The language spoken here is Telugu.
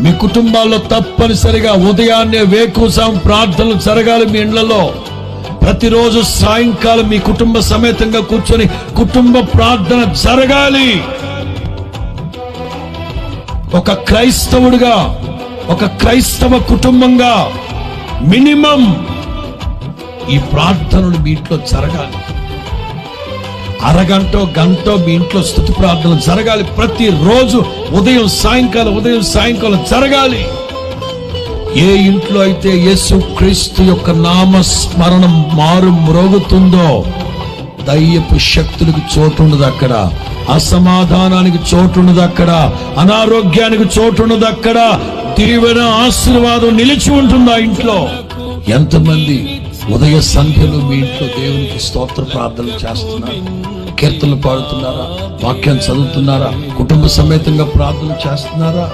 మీ కుటుంబాల్లో తప్పనిసరిగా ఉదయాన్నే వేకువజాము ప్రార్థనలు జరగాలి. మీ ఇళ్లలో ప్రతిరోజు సాయంకాలం మీ కుటుంబ సమేతంగా కూర్చొని కుటుంబ ప్రార్థన జరగాలి. ఒక క్రైస్తవుడిగా, ఒక క్రైస్తవ కుటుంబంగా మినిమం ఈ ప్రార్థనలు మీ ఇంట్లో జరగాలి. అరగంటో గంటో మీ ఇంట్లో స్తుతి ప్రార్థనలు జరగాలి. ప్రతిరోజు ఉదయం సాయంకాలం జరగాలి. ఏ ఇంట్లో అయితే యేసు క్రీస్తు యొక్క నామ స్మరణం మారు మ్రోగుతుందో దయ్యపు శక్తులకు చోటుండదు అక్కడ, అసమాధానానికి చోటుండదు అక్కడ, అనారోగ్యానికి చోటుండదు అక్కడ. దీవెన ఆశీర్వాదం నిలిచి ఉంటుంది ఆ ఇంట్లో. ఎంతమంది ఉదయ సంధ్యలు మీ ఇంట్లో దేవునికి స్తోత్ర ప్రార్థనలు చేస్తున్నారు? కీర్తనలు పాడుతున్నారా? వాక్యం చదువుతున్నారా? కుటుంబ సమేతంగా ప్రార్థనలు చేస్తున్నారా?